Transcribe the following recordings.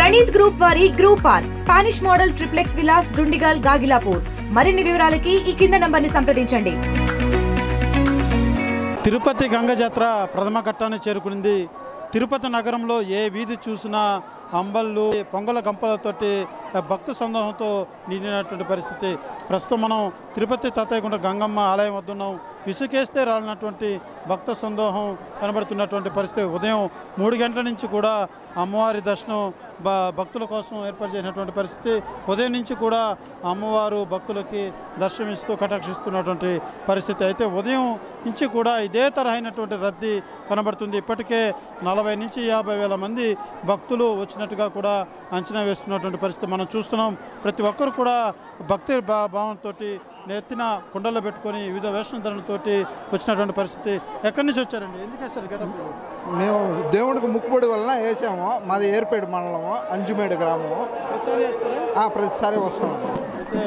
Praneeth group వారి group park Spanish model triplex Vilas Dundigal Gagillapur. మరిన్ని వివరాలకి ఈ కింద నంబర్ని సంప్రదించండి. తిరుపతి గంగ జాతర ప్రథమ ఘట్టాన్ని చేరుకుంది. తిరుపతి నగరంలో ఏ వీధి చూసినా అంబళ్ళు పొంగల గంపలతోటి భక్త సందోహంతో నిండినటువంటి పరిస్థితి. ప్రస్తుతం మనం తిరుపతి తాతయ్యగుంట గంగమ్మ ఆలయం వద్ద ఉన్నాం. విసుకేస్తే రాలినటువంటి భక్త సందోహం కనబడుతున్నటువంటి పరిస్థితి. ఉదయం 3 గంటల నుంచి కూడా అమ్మవారి దర్శనం భక్తుల కోసం ఏర్పాటు చేసినటువంటి పరిస్థితి. ఉదయం నుంచి కూడా అమ్మవారు భక్తులకి దర్శనమిస్తూ కటాక్షిస్తున్నటువంటి పరిస్థితి. అయితే ఉదయం నుంచి కూడా ఇదే తరహైనటువంటి రద్దీ కనబడుతుంది. ఇప్పటికే 40 నుంచి 50 వేల మంది భక్తులు వచ్చినట్టుగా కూడా అంచనా వేస్తున్నటువంటి పరిస్థితి మనం చూస్తున్నాం. ప్రతి ఒక్కరు కూడా భక్తి భావంతో నెత్తిన కుండల్లో పెట్టుకొని వివిధ వేషధారణతోటి వచ్చినటువంటి పరిస్థితి. ఎక్కడి నుంచి వచ్చారండి? ఎందుకు వేస్తారు గెటప్? మేము దేవుడికి ముక్కుబడి వలన వేసాము. మాది ఏర్పేడు మండలము, అంజుమేడు గ్రామము. ప్రతిసారి వస్తాము. అయితే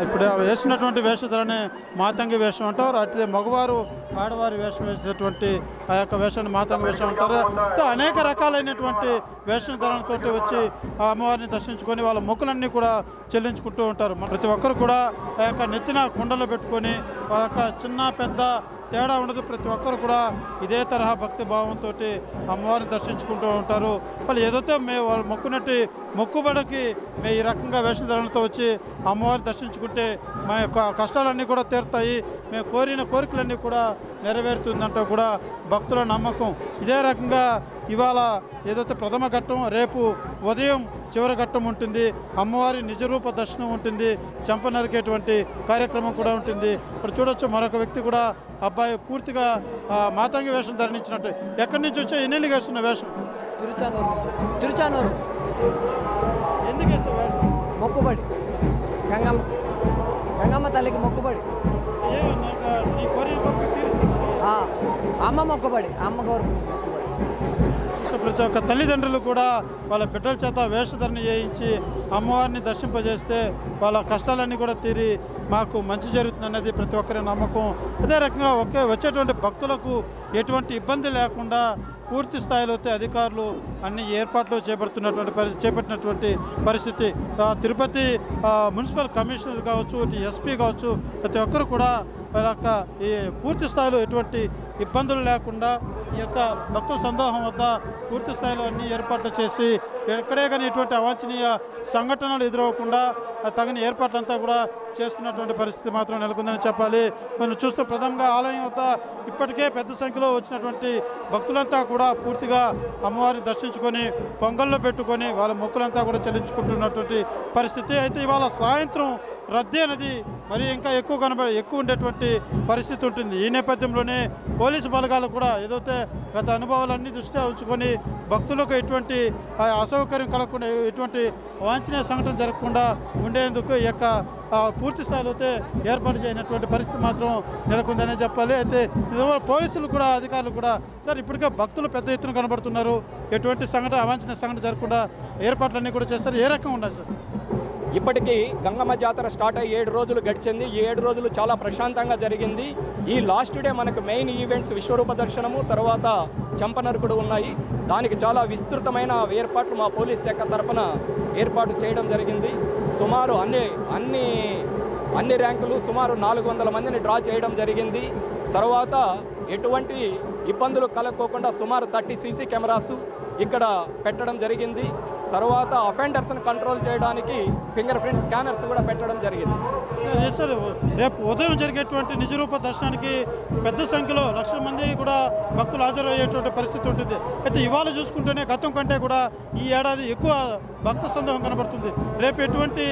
ఇప్పుడు వేసినటువంటి వేషధారణే మాతంగి వేషం అంటారు. అయితే మగవారు ఆడవారి వేషం వేసేటువంటి ఆ యొక్క వేషాన్ని మాతంగి వేషం అంటారు. అనేక రకాలైనటువంటి వేషధారణతో వచ్చి ఆ అమ్మవారిని దర్శించుకొని వాళ్ళ మొక్కులన్నీ కూడా చెల్లించుకుంటూ ఉంటారు. ప్రతి ఒక్కరు కూడా ఆ యొక్క నెత్తిన కుండలో పెట్టుకొని వాళ్ళ యొక్క చిన్న పెద్ద తేడా ఉండదు. ప్రతి ఒక్కరు కూడా ఇదే తరహా భక్తి భావంతో అమ్మవారిని దర్శించుకుంటూ ఉంటారు. వాళ్ళు ఏదైతే వాళ్ళు మొక్కునట్టు మొక్కుబడికి ఈ రకంగా వేషధారణతో వచ్చి అమ్మవారిని దర్శించుకుంటే మా యొక్క కష్టాలన్నీ కూడా తీరుతాయి, మేము కోరిన కోరికలన్నీ కూడా నెరవేరుతుందంటూ కూడా భక్తుల నమ్మకం. ఇదే రకంగా ఇవాళ ఏదైతే ప్రథమ ఘట్టం, రేపు ఉదయం చివరి ఘట్టం ఉంటుంది. అమ్మవారి నిజరూప దర్శనం ఉంటుంది. చెంప నరికేటువంటి కార్యక్రమం కూడా ఉంటుంది. ఇప్పుడు చూడొచ్చు మరొక వ్యక్తి కూడా అబ్బాయి పూర్తిగా మాతంగి వేషం ధరించినట్టు. ఎక్కడి నుంచి వచ్చా? ఎన్నెన్ని వేస్తున్న వేషం? తిరుచానూరు నుంచి వచ్చి. తిరుచానూరు. ఎందుకు వేస్తావు వేషం? మొక్కుబడి, గంగమ్మ తల్లికి మొక్కుబడి. నీ కోరిన కోరిక తీరుస్తుంది. అమ్మ మొక్కుబడి, అమ్మ కోరిక మొక్కుబడి. ప్రతి ఒక్క తల్లిదండ్రులు కూడా వాళ్ళ బిడ్డల చేత వేషధరణ చేయించి అమ్మవారిని దర్శింపజేస్తే వాళ్ళ కష్టాలన్నీ కూడా తీరి మాకు మంచి జరుగుతుందనేది ప్రతి ఒక్కరి నమ్మకం. అదే రకంగా వచ్చేటువంటి భక్తులకు ఎటువంటి ఇబ్బంది లేకుండా పూర్తి స్థాయిలో అధికారులు అన్ని ఏర్పాట్లు చేపట్టినటువంటి పరిస్థితి. తిరుపతి మున్సిపల్ కమిషనర్ కావచ్చు, ఎస్పీ కావచ్చు, ప్రతి ఒక్కరు కూడా వాళ్ళ యొక్క ఈ పూర్తి స్థాయిలో ఎటువంటి ఇబ్బందులు లేకుండా ఈ యొక్క భక్తుల సందోహం వద్ద పూర్తి స్థాయిలో అన్ని ఏర్పాట్లు చేసి ఎక్కడే కానీ ఎటువంటి అవాంఛనీయ సంఘటనలు ఎదురవ్వకుండా తగిన ఏర్పాట్లంతా కూడా చేస్తున్నటువంటి పరిస్థితి మాత్రం నెలకొందని చెప్పాలి. మనం చూస్తూ ప్రథమంగా ఆలయం వద్ద ఇప్పటికే పెద్ద సంఖ్యలో వచ్చినటువంటి భక్తులంతా కూడా పూర్తిగా అమ్మవారిని దర్శించుకొని పొంగల్లో పెట్టుకొని వాళ్ళ మొక్కులంతా కూడా చెల్లించుకుంటున్నటువంటి పరిస్థితి. అయితే ఇవాళ సాయంత్రం రద్దీ అనేది మరి ఇంకా ఎక్కువ ఉండేటువంటి పరిస్థితి ఉంటుంది. ఈ నేపథ్యంలోనే పోలీసు బలగాలు కూడా ఏదైతే గత అనుభవాలన్నీ దృష్ట్యా ఉంచుకొని భక్తులకు ఎటువంటి అసౌకర్యం కలగకుండా, ఎటువంటి వాంఛనీయ సంఘటన జరగకుండా ఉండేందుకు ఈ యొక్క పూర్తి స్థాయిలో ఏర్పాటు చేయనటువంటి పరిస్థితి మాత్రం నెలకొందనే చెప్పాలి. అయితే పోలీసులు కూడా అధికారులు కూడా సార్ ఇప్పటికే భక్తులు పెద్ద ఎత్తున కనబడుతున్నారు. ఎటువంటి అవాంఛనీయ సంఘటన జరగకుండా ఏర్పాట్లన్నీ కూడా చేస్తారు. ఏ రకంగా ఉన్నాయి సార్? ఇప్పటికీ గంగమ్మ జాతర స్టార్ట్ అయ్యి 7 రోజులు గడిచింది. ఈ 7 రోజులు చాలా ప్రశాంతంగా జరిగింది. ఈ లాస్ట్ డే మనకు మెయిన్ ఈవెంట్స్ విశ్వరూప దర్శనము, తర్వాత చంపనరుకుడు ఉన్నాయి. దానికి చాలా విస్తృతమైన ఏర్పాట్లు మా పోలీస్ శాఖ తరపున ఏర్పాటు చేయడం జరిగింది. సుమారు అన్ని ర్యాంకులు సుమారు 400 మందిని డ్రా చేయడం జరిగింది. తర్వాత ఎటువంటి ఇబ్బందులు కలగకోకుండా సుమారు 30 సీసీ కెమెరాసు ఇక్కడ పెట్టడం జరిగింది. తర్వాత అఫెండర్స్ని కంట్రోల్ చేయడానికి ఫింగర్ ప్రింట్ స్కానర్స్ కూడా పెట్టడం జరిగింది. సార్ రేపు ఉదయం జరిగేటువంటి నిజరూప దర్శనానికి పెద్ద సంఖ్యలో లక్షల మంది కూడా భక్తులు హాజరయ్యేటువంటి పరిస్థితి ఉంటుంది. అయితే ఇవాళ చూసుకుంటేనే గతం కంటే కూడా ఈ ఏడాది ఎక్కువ భక్త సందోహం కనబడుతుంది. రేపు ఎటువంటి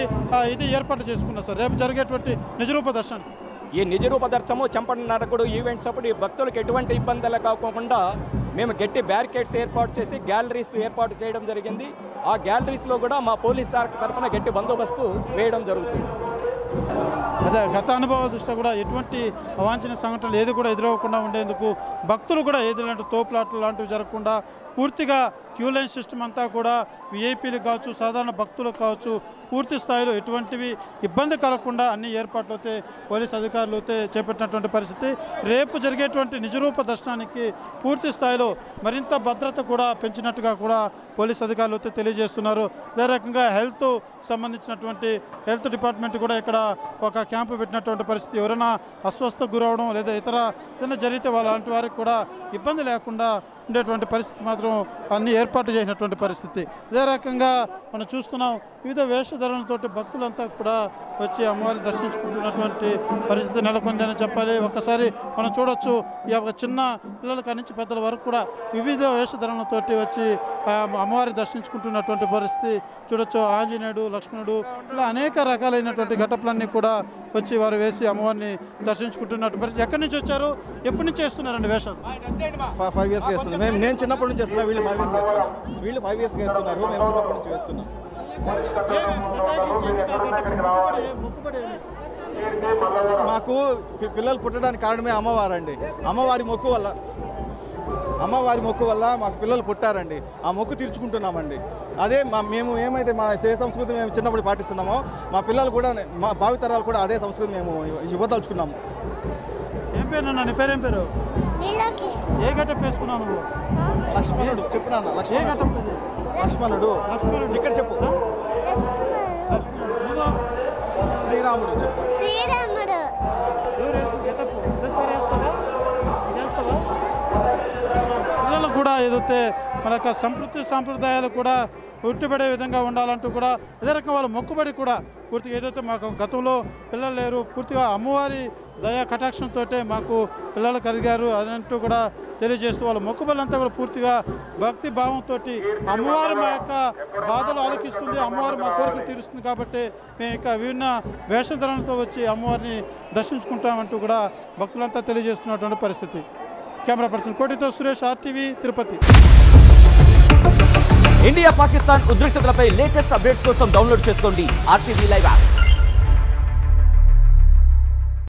ఇది ఏర్పాట్లు చేసుకున్నారు సార్ రేపు జరిగేటువంటి నిజరూప దర్శనం? ఈ నిజరూప దర్శనము, చంపనరుకుడు ఈవెంట్స్ అప్పుడు ఈ భక్తులకు ఎటువంటి ఇబ్బందులు కాకుండా మేము గట్టి బ్యారికేడ్స్ ఏర్పాటు చేసి గ్యాలరీస్ ఏర్పాటు చేయడం జరిగింది. ఆ గ్యాలరీస్లో కూడా మా పోలీస్ శాఖ తరఫున గట్టి బందోబస్తు వేయడం జరుగుతుంది. అదే గత అనుభవాల దృష్ట్యా కూడా ఎటువంటి అవాంఛనీయ సంఘటనలు ఏది కూడా ఎదురవ్వకుండా ఉండేందుకు భక్తులు కూడా ఏది తోపులాటలు లాంటివి జరగకుండా పూర్తిగా క్యూ లైన్ సిస్టమ్ అంతా కూడా విఐపీలకు కావచ్చు, సాధారణ భక్తులకు కావచ్చు, పూర్తి స్థాయిలో ఎటువంటివి ఇబ్బంది కలగకుండా అన్ని ఏర్పాట్లు అయితే పోలీస్ అధికారులు అయితే చేపట్టినటువంటి పరిస్థితి. రేపు జరిగేటువంటి నిజరూప దర్శనానికి పూర్తి స్థాయిలో మరింత భద్రత కూడా పెంచినట్టుగా కూడా పోలీస్ అధికారులు అయితే తెలియజేస్తున్నారు. అదే రకంగా హెల్త్ సంబంధించినటువంటి హెల్త్ డిపార్ట్మెంట్ కూడా ఇక్కడ ఒక క్యాంపు పెట్టినటువంటి పరిస్థితి. ఎవరైనా అస్వస్థకు గురవడం లేదా ఇతర ఏదైనా జరిగితే అలాంటి వారికి కూడా ఇబ్బంది లేకుండా ఉండేటువంటి పరిస్థితి మాత్రం అన్ని ఏర్పాటు చేసినటువంటి పరిస్థితి. అదే రకంగా మనం చూస్తున్నాం వివిధ వేషధరణలతోటి భక్తులంతా కూడా వచ్చి అమ్మవారిని దర్శించుకుంటున్నటువంటి పరిస్థితి నెలకొందని చెప్పాలి. ఒక్కసారి మనం చూడొచ్చు ఈ యొక్క చిన్న పిల్లల కాడి నుంచి పెద్దల వరకు కూడా వివిధ వేషధరణలతోటి వచ్చి అమ్మవారిని దర్శించుకుంటున్నటువంటి పరిస్థితి చూడొచ్చు. ఆంజనేయుడు, లక్ష్మణుడు ఇలా అనేక రకాలైనటువంటి ఘటనలన్నీ కూడా వచ్చి వారు వేసి అమ్మవారిని దర్శించుకుంటున్నట్టు పరిస్థితి. ఎక్కడి నుంచి వచ్చారు, ఎప్పటి నుంచి చేస్తున్నారండి వేషాలు? 5 years వేస్తున్నాం మేము. నేను చిన్నప్పటి నుంచి చేస్తున్నా, వీళ్ళు 5 years వేస్తున్నారు. వీళ్ళు 5 years వేస్తున్నారు, మేము చిన్నప్పటి నుంచి వేస్తున్నాం. మాకు పిల్లలు పుట్టడానికి కారణమే అమ్మవారండి. అమ్మవారి మొక్కు వల్ల మాకు పిల్లలు పుట్టారండి. ఆ మొక్కు తీర్చుకుంటున్నామండి. అదే మేము ఏమైతే మా సంస్కృతి మేము చిన్నప్పుడు పాటిస్తున్నామో మా పిల్లలు కూడా, మా భావితరాలు కూడా అదే సంస్కృతి మేము ఇవ్వదలుచుకున్నాము. ఏం పేరు నాన్న? నీ పేరేం పేరు? ఏ గట్టప్ వేసుకున్నావు నువ్వు? లక్ష్మణుడు. చెప్పు నాన్న. ఏ గట్టప్? లక్ష్మణుడు. ఇక్కడ చెప్పు. శ్రీరాముడు. చెప్పు. పిల్లలకు కూడా ఏదైతే మన యొక్క సాంప్రదాయాలు కూడా ఉట్టిపడే విధంగా ఉండాలంటూ కూడా అదే రకం వాళ్ళ మొక్కుబడి కూడా పూర్తిగా ఏదైతే మాకు గతంలో పిల్లలు లేరు, పూర్తిగా అమ్మవారి దయా కటాక్షంతో మాకు పిల్లలు కలిగారు అదంటూ కూడా తెలియజేస్తూ వాళ్ళ మొక్కుబడులంతా కూడా పూర్తిగా భక్తి భావంతో అమ్మవారు మా యొక్క బాధలు ఆలోకిస్తుంది, అమ్మవారు మా కోరికలు తీరుస్తుంది కాబట్టి మేము ఇక విభిన్న వేషధరణలతో వచ్చి అమ్మవారిని దర్శించుకుంటామంటూ కూడా భక్తులంతా తెలియజేస్తున్నటువంటి పరిస్థితి. కెమెరా పర్సన్ కోటితో సురేష్, RTV, తిరుపతి. ఇండియా పాకిస్తాన్ ఉద్రిక్తతలపై లేటెస్ట్ అప్డేట్స్ కోసం డౌన్లోడ్ చేసుకోండి RTV లైవ్ యాప్.